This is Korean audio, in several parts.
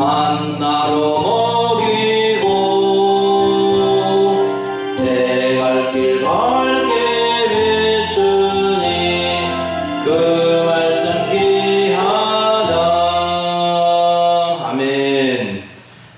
만나로 먹이고 내 갈 길 밝게 비추니 그 말씀 귀하다. 아멘.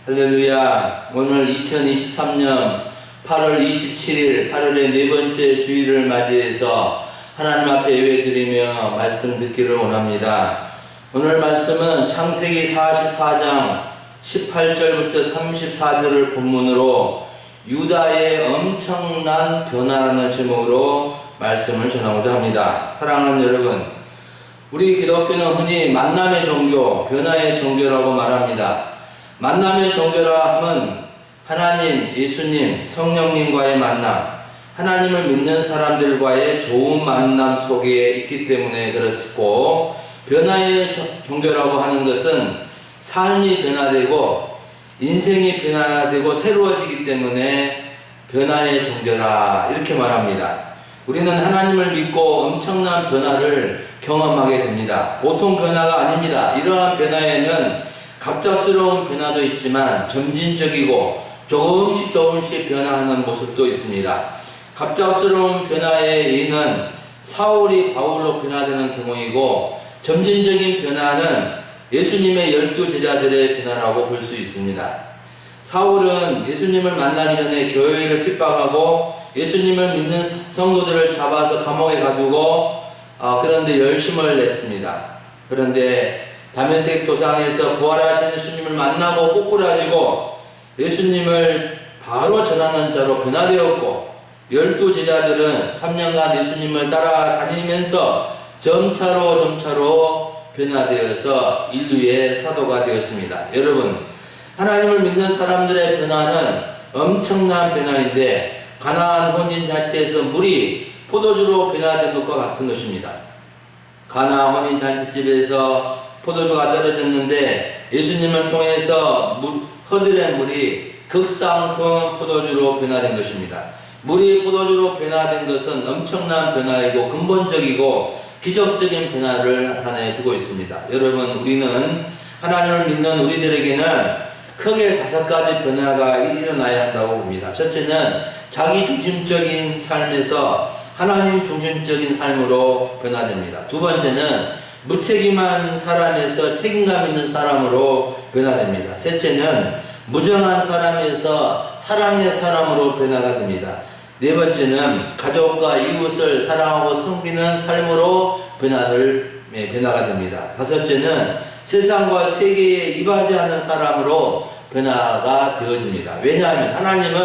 할렐루야. 오늘 2023년 8월 27일 8월의 네 번째 주일을 맞이해서 하나님 앞에 예배드리며 말씀 듣기를 원합니다. 오늘 말씀은 창세기 44장 18절부터 34절을 본문으로 유다의 엄청난 변화라는 제목으로 말씀을 전하고자 합니다. 사랑하는 여러분, 우리 기독교는 흔히 만남의 종교, 변화의 종교라고 말합니다. 만남의 종교라 함은 하나님, 예수님, 성령님과의 만남, 하나님을 믿는 사람들과의 좋은 만남 속에 있기 때문에 그렇고, 변화의 종교라고 하는 것은 삶이 변화되고 인생이 변화되고 새로워지기 때문에 변화의 종교라 이렇게 말합니다. 우리는 하나님을 믿고 엄청난 변화를 경험하게 됩니다. 보통 변화가 아닙니다. 이러한 변화에는 갑작스러운 변화도 있지만 점진적이고 조금씩 변화하는 모습도 있습니다. 갑작스러운 변화의 예는 사울이 바울로 변화되는 경우이고, 점진적인 변화는 예수님의 12 제자들의 변화라고 볼 수 있습니다. 사울은 예수님을 만나기 전에 교회를 핍박하고 예수님을 믿는 성도들을 잡아서 감옥에 가두고 그런데 열심을 냈습니다. 그런데 다메섹 도상에서 부활하신 예수님을 만나고 꼬꾸라지고 예수님을 바로 전하는 자로 변화되었고, 12 제자들은 3년간 예수님을 따라다니면서 점차로 변화되어서 인류의 사도가 되었습니다. 여러분, 하나님을 믿는 사람들의 변화는 엄청난 변화인데, 가나안 혼인 잔치에서 물이 포도주로 변화된 것과 같은 것입니다. 가나안 혼인 잔치집에서 포도주가 떨어졌는데 예수님을 통해서 허들의 물이 극상품 포도주로 변화된 것입니다. 물이 포도주로 변화된 것은 엄청난 변화이고 근본적이고 기적적인 변화를 나타내 주고 있습니다. 여러분, 우리는 하나님을 믿는 우리들에게는 크게 5가지 변화가 일어나야 한다고 봅니다. 첫째는 자기 중심적인 삶에서 하나님 중심적인 삶으로 변화됩니다. 두 번째는 무책임한 사람에서 책임감 있는 사람으로 변화됩니다. 셋째는 무정한 사람에서 사랑의 사람으로 변화가 됩니다. 네 번째는 가족과 이웃을 사랑하고 섬기는 삶으로 변화가 됩니다. 다섯째는 세상과 세계에 이바지하는 사람으로 변화가 되어집니다. 왜냐하면 하나님은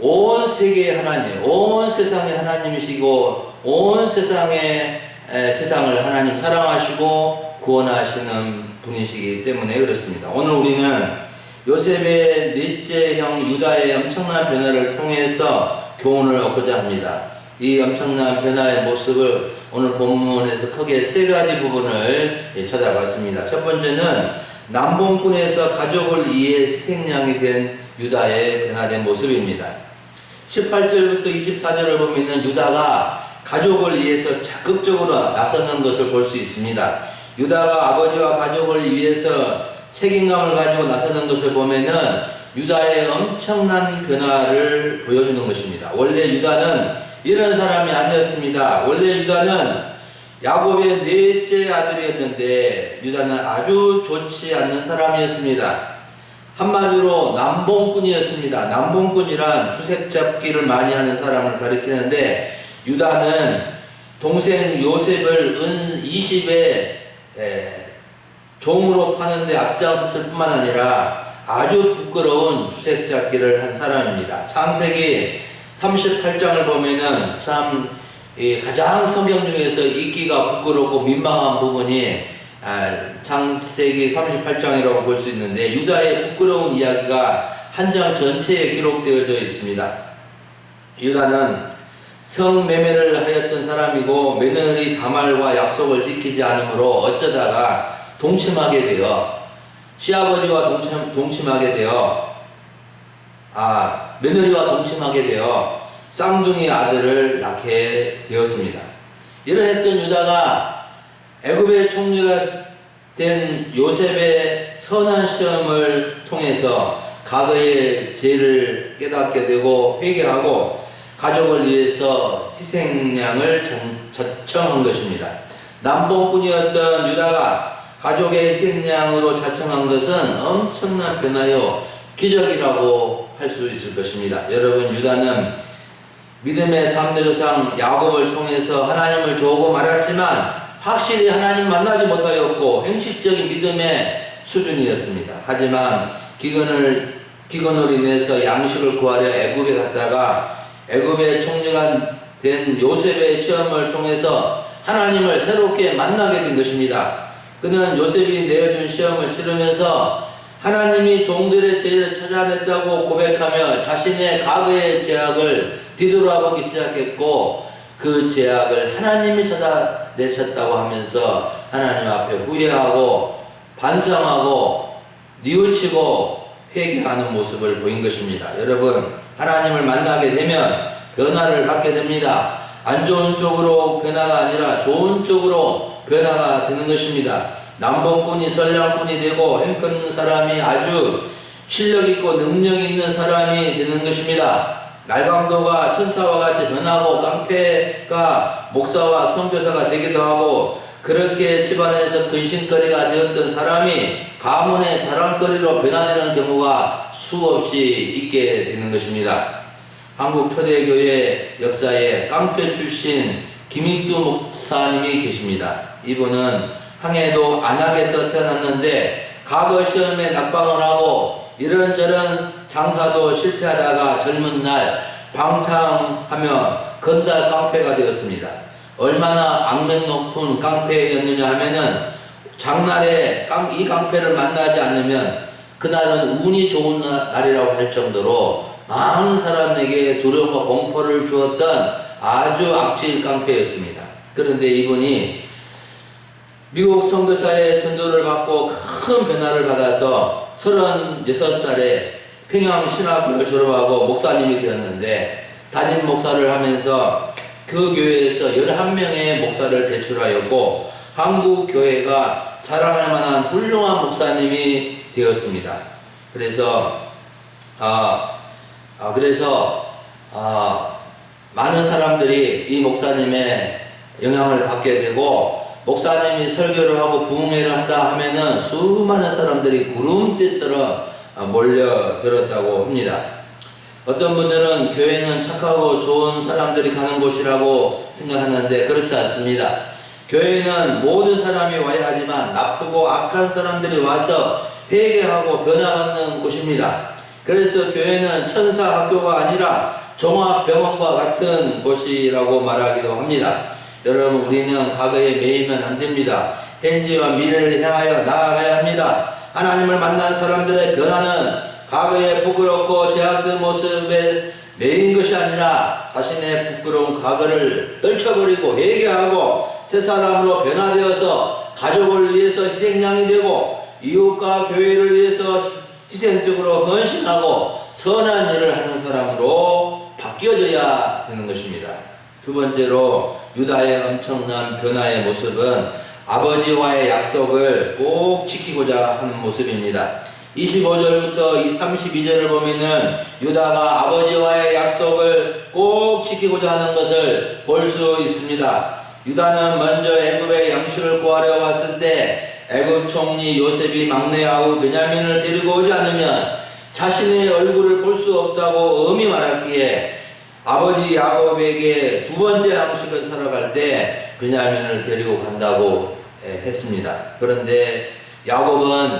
온 세계의 하나님, 온 세상의 하나님이시고 온 세상의 세상을 하나님 사랑하시고 구원하시는 분이시기 때문에 그렇습니다. 오늘 우리는 요셉의 넷째 형 유다의 엄청난 변화를 통해서 교훈을 얻고자 합니다. 이 엄청난 변화의 모습을 오늘 본문에서 크게 3가지 부분을 찾아봤습니다. 첫 번째는 남봉꾼에서 가족을 위해 희생양이 된 유다의 변화된 모습입니다. 18절부터 24절을 보면 유다가 가족을 위해서 적극적으로 나서는 것을 볼 수 있습니다. 유다가 아버지와 가족을 위해서 책임감을 가지고 나서는 것을 보면은 유다의 엄청난 변화를 보여주는 것입니다. 원래 유다는 이런 사람이 아니었습니다. 원래 유다는 야곱의 넷째 아들이었는데 유다는 아주 좋지 않는 사람이었습니다. 한마디로 남봉꾼이었습니다. 남봉꾼이란 주색잡기를 많이 하는 사람을 가리키는데, 유다는 동생 요셉을 은 20에 종으로 파는데 앞장섰을 뿐만 아니라 아주 부끄러운 주색잡기를 한 사람입니다. 창세기 38장을 보면은 참 가장 성경 중에서 읽기가 부끄럽고 민망한 부분이 창세기 38장이라고 볼 수 있는데, 유다의 부끄러운 이야기가 한 장 전체에 기록되어져 있습니다. 유다는 성매매를 하였던 사람이고 며느리 다말과 약속을 지키지 않으므로 어쩌다가 동침하게 되어 시아버지와 동침하게 되어 며느리와 동침하게 되어 쌍둥이 아들을 낳게 되었습니다. 이러했던 유다가 애굽의 총리가 된 요셉의 선한 시험을 통해서 과거의 죄를 깨닫게 되고 회개하고 가족을 위해서 희생양을 자청한 것입니다. 남봉꾼이었던 유다가 가족의 희생양으로 자청한 것은 엄청난 변화요 기적이라고 할 수 있을 것입니다. 여러분, 유다는 믿음의 3대 조상 야곱을 통해서 하나님을 조금 알았지만 확실히 하나님 만나지 못하였고 행식적인 믿음의 수준이었습니다. 하지만 기근으로 인해서 양식을 구하려 애굽에 갔다가 애굽의 총리가 된 요셉의 시험을 통해서 하나님을 새롭게 만나게 된 것입니다. 그는 요셉이 내어준 시험을 치르면서 하나님이 종들의 죄를 찾아냈다고 고백하며 자신의 과거의 죄악을 뒤돌아보기 시작했고 그 죄악을 하나님이 찾아내셨다고 하면서 하나님 앞에 후회하고 반성하고 뉘우치고 회개하는 모습을 보인 것입니다. 여러분, 하나님을 만나게 되면 변화를 받게 됩니다. 안 좋은 쪽으로 변화가 아니라 좋은 쪽으로 변화가 되는 것입니다. 남봉꾼이 선량꾼이 되고 형편 사람이 아주 실력있고 능력있는 사람이 되는 것입니다. 날강도가 천사와 같이 변하고 깡패가 목사와 선교사가 되기도 하고 그렇게 집안에서 근심거리가 되었던 사람이 가문의 자랑거리로 변화되는 경우가 수없이 있게 되는 것입니다. 한국 초대교회 역사에 깡패 출신 김익두 목사님이 계십니다. 이분은 항해도 안악에서 태어났는데 과거 시험에 낙방을 하고 이런저런 장사도 실패하다가 젊은 날 방탕하며 건달 깡패가 되었습니다. 얼마나 악명 높은 깡패였느냐 하면은 장날에 이 깡패를 만나지 않으면 그날은 운이 좋은 날이라고 할 정도로 많은 사람에게 두려움과 공포를 주었던 아주 악질 깡패였습니다. 그런데 이분이 미국 선교사의 전도를 받고 큰 변화를 받아서 36살에 평양신학교를 졸업하고 목사님이 되었는데 담임 목사를 하면서 그 교회에서 11명의 목사를 배출하였고 한국 교회가 자랑할 만한 훌륭한 목사님이 되었습니다. 그래서 많은 사람들이 이 목사님의 영향을 받게 되고 목사님이 설교를 하고 부흥회를 한다 하면은 수많은 사람들이 구름대처럼 몰려들었다고 합니다. 어떤 분들은 교회는 착하고 좋은 사람들이 가는 곳이라고 생각하는데 그렇지 않습니다. 교회는 모든 사람이 와야 하지만 나쁘고 악한 사람들이 와서 회개하고 변화받는 곳입니다. 그래서 교회는 천사학교가 아니라 종합병원과 같은 곳이라고 말하기도 합니다. 여러분, 우리는 과거에 매이면 안 됩니다. 현재와 미래를 향하여 나아가야 합니다. 하나님을 만난 사람들의 변화는 과거의 부끄럽고 제약된 모습에 매인 것이 아니라 자신의 부끄러운 과거를 떨쳐버리고 회개하고 새 사람으로 변화되어서 가족을 위해서 희생양이 되고 이웃과 교회를 위해서 희생적으로 헌신하고 선한 일을 하는 사람으로 바뀌어져야 되는 것입니다. 두 번째로 유다의 엄청난 변화의 모습은 아버지와의 약속을 꼭 지키고자 하는 모습입니다. 25절부터 32절을 보면은 유다가 아버지와의 약속을 꼭 지키고자 하는 것을 볼 수 있습니다. 유다는 먼저 애굽에 양식을 구하려 왔을 때 애굽 총리 요셉이 막내 아우 베냐민을 데리고 오지 않으면 자신의 얼굴을 볼 수 없다고 엄히 말했기에 아버지 야곱에게 두 번째 양식을 사러 갈 때 베냐민을 데리고 간다고 했습니다. 그런데 야곱은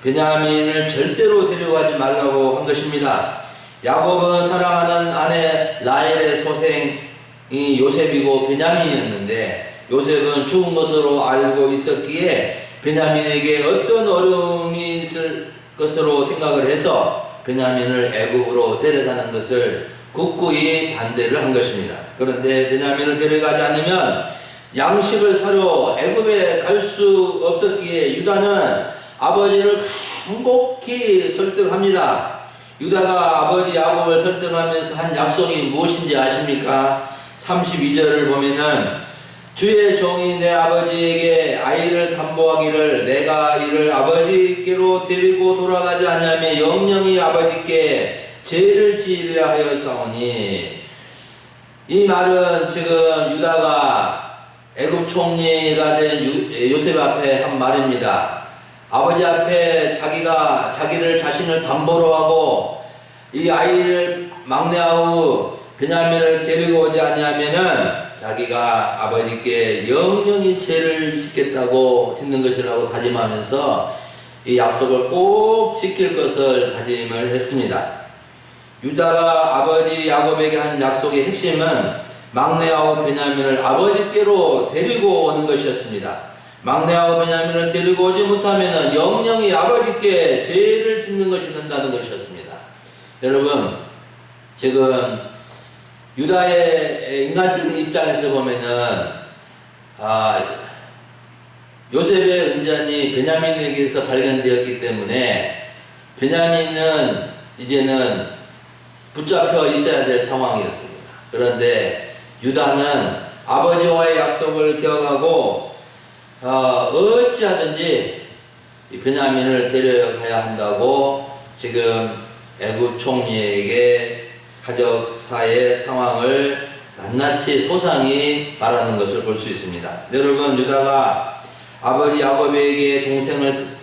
베냐민을 절대로 데려가지 말라고 한 것입니다. 야곱은 사랑하는 아내 라헬의 소생이 요셉이고 베냐민이었는데 요셉은 죽은 것으로 알고 있었기에 베냐민에게 어떤 어려움이 있을 것으로 생각을 해서 베냐민을 애굽으로 데려가는 것을 굳건히 반대를 한 것입니다. 그런데 베냐민을 데려가지 않으면 양식을 사러 애굽에 갈 수 없었기에 유다는 아버지를 간곡히 설득합니다. 유다가 아버지 야곱을 설득하면서 한 약속이 무엇인지 아십니까? 32절을 보면은 주의 종이 내 아버지에게 아이를 담보하기를 내가 이를 아버지께로 데리고 돌아가지 아니하면 영영이 아버지께 죄를 지으리라 하였사오니. 이 말은 지금 유다가 애굽 총리가 된 요셉 앞에 한 말입니다. 아버지 앞에 자기를 자신을 담보로 하고 이 아이를 막내 아우 베냐민을 데리고 오지 아니하면은 자기가 아버지께 영영이 죄를 짓겠다고 짓는 것이라고 다짐하면서 이 약속을 꼭 지킬 것을 다짐을 했습니다. 유다가 아버지 야곱에게 한 약속의 핵심은 막내 아우 베냐민을 아버지께로 데리고 오는 것이었습니다. 막내 아우 베냐민을 데리고 오지 못하면 영영이 아버지께 죄를 짓는 것이 된다는 것이었습니다. 여러분, 지금 유다의 인간적인 입장에서 보면은 요셉의 은잔이 베냐민에게서 발견되었기 때문에 베냐민은 이제는 붙잡혀 있어야 될 상황이었습니다. 그런데 유다는 아버지와의 약속을 기억하고 어찌하든지 이 베냐민을 데려가야 한다고 지금 애굽 총리에게 가족사의 상황을 낱낱이 소상히 말하는 것을 볼 수 있습니다. 여러분, 유다가 아버지 야곱에게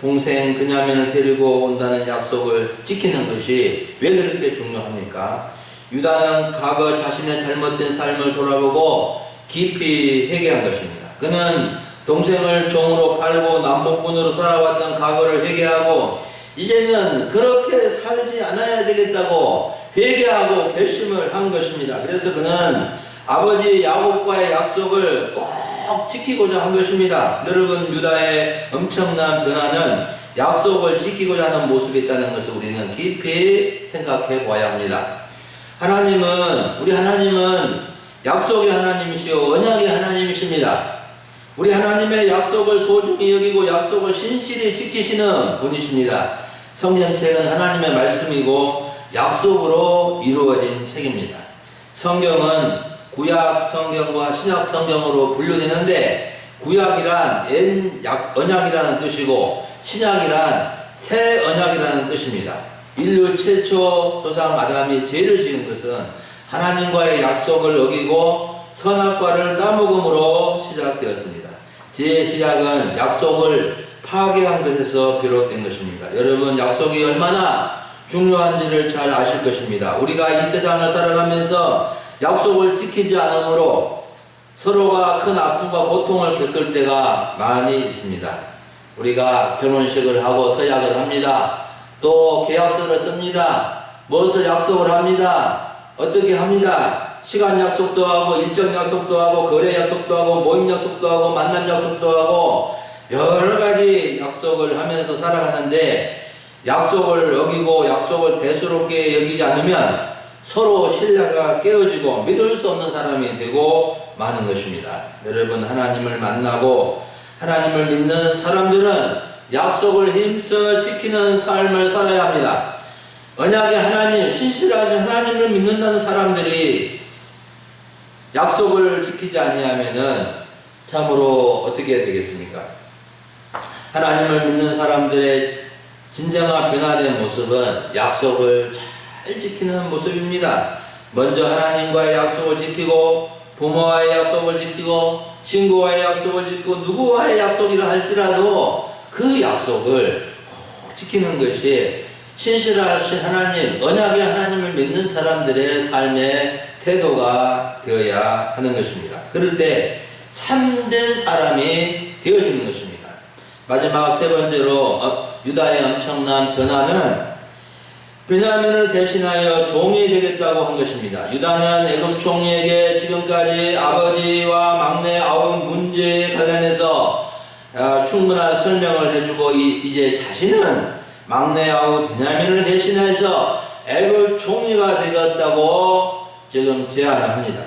동생 베냐민을 데리고 온다는 약속을 지키는 것이 왜 그렇게 중요합니까? 유다는 과거 자신의 잘못된 삶을 돌아보고 깊이 회개한 것입니다. 그는 동생을 종으로 팔고 남복군으로 살아왔던 과거를 회개하고 이제는 그렇게 살지 않아야 되겠다고 회개하고 결심을 한 것입니다. 그래서 그는 아버지 야곱과의 약속을 꼭 지키고자 한 것입니다. 여러분, 유다의 엄청난 변화는 약속을 지키고자 하는 모습이 있다는 것을 우리는 깊이 생각해 보아야 합니다. 우리 하나님은 약속의 하나님이시요 언약의 하나님이십니다. 우리 하나님의 약속을 소중히 여기고 약속을 신실히 지키시는 분이십니다. 성경책은 하나님의 말씀이고 약속으로 이루어진 책입니다. 성경은 구약 성경과 신약 성경으로 분류되는데 구약이란 언약이라는 뜻이고 신약이란 새 언약이라는 뜻입니다. 인류 최초 조상 아담이 죄를 지은 것은 하나님과의 약속을 어기고 선악과를 따먹음으로 시작되었습니다. 죄의 시작은 약속을 파괴한 것에서 비롯된 것입니다. 여러분, 약속이 얼마나 중요한지를 잘 아실 것입니다. 우리가 이 세상을 살아가면서 약속을 지키지 않으므로 서로가 큰 아픔과 고통을 겪을 때가 많이 있습니다. 우리가 결혼식을 하고 서약을 합니다. 또 계약서를 씁니다. 무엇을 약속을 합니다. 어떻게 합니다. 시간 약속도 하고 일정 약속도 하고 거래 약속도 하고 모임 약속도 하고 만남 약속도 하고 여러 가지 약속을 하면서 살아가는데 약속을 어기고 약속을 대수롭게 여기지 않으면 서로 신뢰가 깨어지고 믿을 수 없는 사람이 되고 마는 것입니다. 여러분, 하나님을 만나고 하나님을 믿는 사람들은 약속을 힘써 지키는 삶을 살아야 합니다. 언약의 하나님, 신실하신 하나님을 믿는다는 사람들이 약속을 지키지 아니하면은 참으로 어떻게 해야 되겠습니까? 하나님을 믿는 사람들의 진정한 변화된 모습은 약속을 잘 지키는 모습입니다. 먼저 하나님과의 약속을 지키고 부모와의 약속을 지키고 친구와의 약속을 지키고 누구와의 약속이라 할지라도 그 약속을 꼭 지키는 것이 신실하신 하나님, 언약의 하나님을 믿는 사람들의 삶의 태도가 되어야 하는 것입니다. 그럴 때 참된 사람이 되어지는 것입니다. 마지막 세 번째로 유다의 엄청난 변화는 베냐민을 대신하여 종이 되겠다고 한 것입니다. 유다는 애굽 총리에게 지금까지 아버지와 막내 아우 문제에 관련해서 충분한 설명을 해주고 이제 자신은 막내 아우 베냐민을 대신해서 애굽 총리가 되겠다고 지금 제안을 합니다.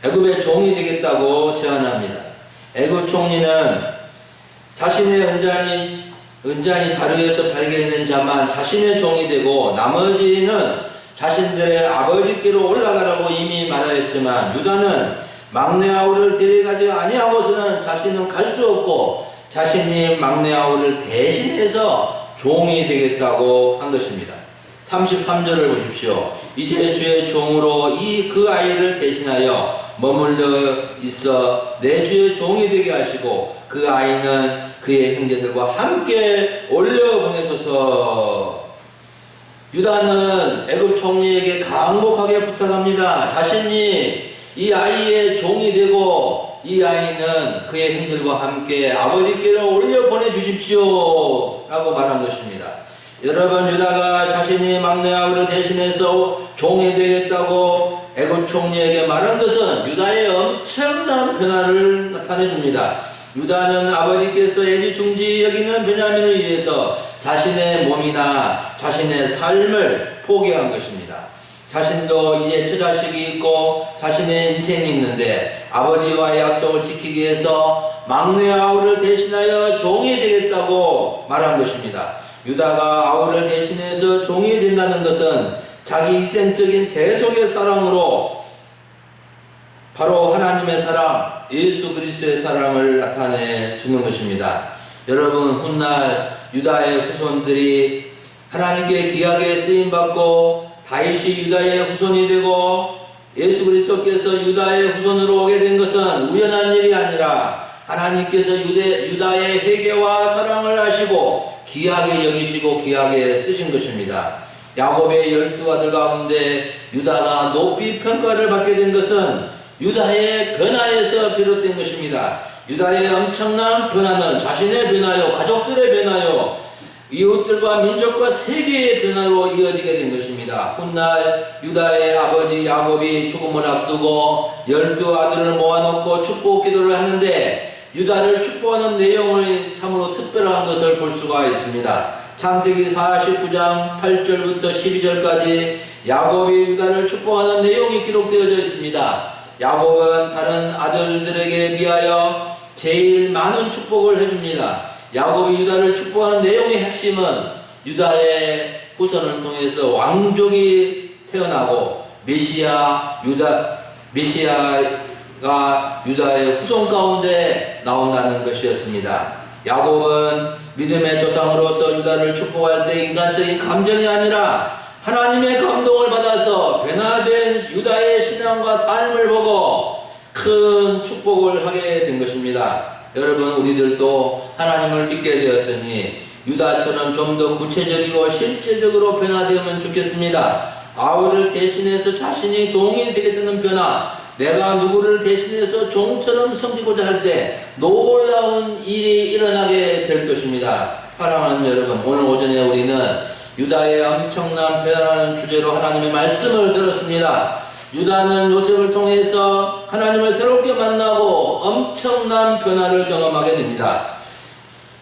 애굽의 종이 되겠다고 제안을 합니다. 애굽 총리는 자신의 은잔이 자루에서 발견된 자만 자신의 종이 되고 나머지는 자신들의 아버지께로 올라가라고 이미 말하였지만 유다는 막내 아우를 데려가지 아니하고서는 자신은 갈 수 없고 자신이 막내 아우를 대신해서 종이 되겠다고 한 것입니다. 33절을 보십시오. 이제 주의 종으로 그 아이를 대신하여 머물러 있어 내 주의 종이 되게 하시고 그 아이는 그의 형제들과 함께 올려보내소서. 유다는 애굽 총리에게 강력하게 부탁합니다. 자신이 이 아이의 종이 되고 이 아이는 그의 형들과 함께 아버지께로 올려보내 주십시오 라고 말한 것입니다. 여러분, 유다가 자신이 막내 아우를 대신해서 종이 되겠다고 애굽 총리에게 말한 것은 유다의 엄청난 변화를 나타내 줍니다. 유다는 아버지께서 애지중지 여기는 베냐민을 위해서 자신의 몸이나 자신의 삶을 포기한 것입니다. 자신도 이제 처자식이 있고 자신의 인생이 있는데 아버지와의 약속을 지키기 위해서 막내 아우를 대신하여 종이 되겠다고 말한 것입니다. 유다가 아우를 대신해서 종이 된다는 것은 자기 일생적인 대속의 사랑으로 바로 하나님의 사랑, 예수 그리스도의 사랑을 나타내 주는 것입니다. 여러분, 훗날 유다의 후손들이 하나님께 귀하게 쓰임받고 다윗이 유다의 후손이 되고 예수 그리스도께서 유다의 후손으로 오게 된 것은 우연한 일이 아니라 하나님께서 유다의 회개와 사랑을 하시고 귀하게 여기시고 귀하게 쓰신 것입니다. 야곱의 12아들 가운데 유다가 높이 평가를 받게 된 것은 유다의 변화에서 비롯된 것입니다. 유다의 엄청난 변화는 자신의 변화요, 가족들의 변화요, 이웃들과 민족과 세계의 변화로 이어지게 된 것입니다. 훗날 유다의 아버지 야곱이 죽음을 앞두고 12아들을 모아놓고 축복 기도를 하는데 유다를 축복하는 내용을 참으로 특별한 것을 볼 수가 있습니다. 창세기 49장 8절부터 12절까지 야곱이 유다를 축복하는 내용이 기록되어져 있습니다. 야곱은 다른 아들들에게 비하여 제일 많은 축복을 해줍니다. 야곱이 유다를 축복하는 내용의 핵심은 유다의 후손을 통해서 왕족이 태어나고 메시아가 유다의 후손 가운데 나온다는 것이었습니다. 야곱은 믿음의 조상으로서 유다를 축복할 때 인간적인 감정이 아니라 하나님의 감동을 받아서 변화된 유다의 신앙과 삶을 보고 큰 축복을 하게 된 것입니다. 여러분, 우리들도 하나님을 믿게 되었으니 유다처럼 좀 더 구체적이고 실제적으로 변화되면 좋겠습니다. 아우를 대신해서 자신이 종이 되겠다는 변화, 내가 누구를 대신해서 종처럼 섬기고자 할 때 놀라운 일이 일어나게 될 것입니다. 사랑하는 여러분, 오늘 오전에 우리는 유다의 엄청난 변화라는 주제로 하나님의 말씀을 들었습니다. 유다는 요셉을 통해서 하나님을 새롭게 만나고 엄청난 변화를 경험하게 됩니다.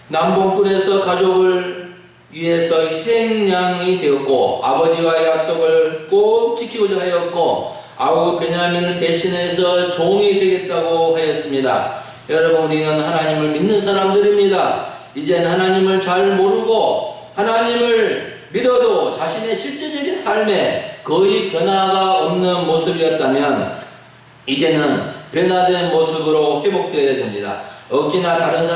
남봉꾼에서 가족을 위해서 희생양이 되었고 아버지와의 약속을 꼭 지키고자 하였고 아우 베냐민을 대신해서 종이 되겠다고 하였습니다. 여러분, 우리는 하나님을 믿는 사람들입니다. 이제는 하나님을 잘 모르고 하나님을 믿어도 자신의 실제적인 삶에 거의 변화가 없는 모습이었다면 이제는 변화된 모습으로 회복되어야 됩니다. 어찌나 다른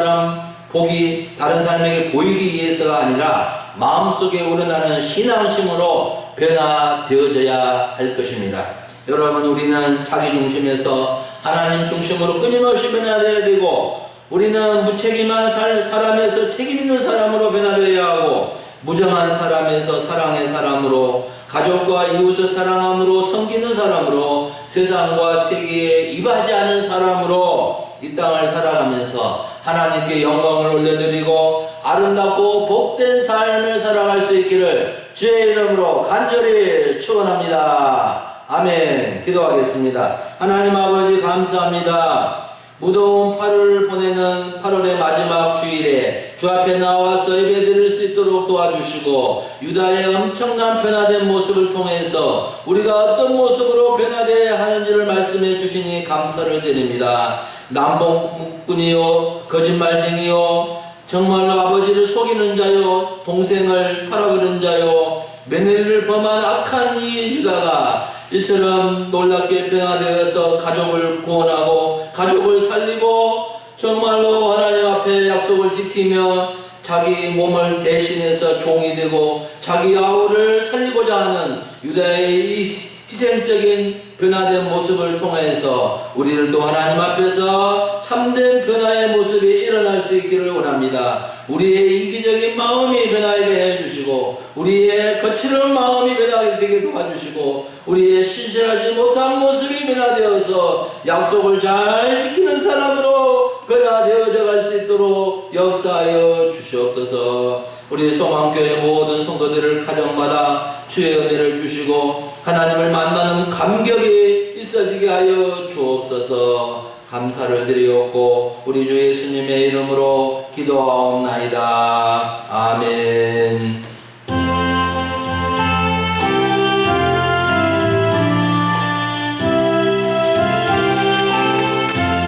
사람에게 보이기 위해서가 아니라 마음속에 우러나는 신앙심으로 변화되어져야 할 것입니다. 여러분, 우리는 자기 중심에서 하나님 중심으로 끊임없이 변화되어야 되고 우리는 무책임한 사람에서 책임 있는 사람으로 변화되어야 하고 무정한 사람에서 사랑의 사람으로 가족과 이웃을 사랑함으로 섬기는 사람으로 세상과 세계에 입하지 않은 사람으로 이 땅을 살아가면서 하나님께 영광을 올려드리고 아름답고 복된 삶을 살아갈 수 있기를 주의 이름으로 간절히 축원합니다. 아멘. 기도하겠습니다. 하나님 아버지, 감사합니다. 무더운 8월을 보내는 8월의 마지막 주일에 주 앞에 나와서 예배드릴 수 있도록 도와주시고 유다의 엄청난 변화된 모습을 통해서 우리가 어떤 모습으로 변화되어야 하는지를 말씀해 주시니 감사를 드립니다. 남봉꾼이요, 거짓말쟁이요, 정말로 아버지를 속이는 자요, 동생을 팔아버린 자요, 며느리를 범한 악한 이 유다가 이처럼 놀랍게 변화되어서 가족을 구원하고 가족을 살리고 정말로 하나님 앞에 약속을 지키며 자기 몸을 대신해서 종이 되고 자기 아우를 살리고자 하는 유다의 이 희생적인 변화된 모습을 통해서 우리들도 하나님 앞에서 참된 변화의 모습이 일어날 수 있기를 원합니다. 우리의 이기적인 마음이 변하게 해주시고 우리의 거칠은 마음이 변하게 되게 도와주시고 우리의 신실하지 못한 모습이 변화되어서 약속을 잘 지키는 사람으로 변화되어져 갈 수 있도록 역사하여 주시옵소서. 우리 소망교회 모든 성도들을 가정마다 주의 은혜를 주시고 하나님을 만나는 감격이 있어지게 하여 주옵소서. 감사를 드리옵고 우리 주 예수님의 이름으로 기도하옵나이다. 아멘.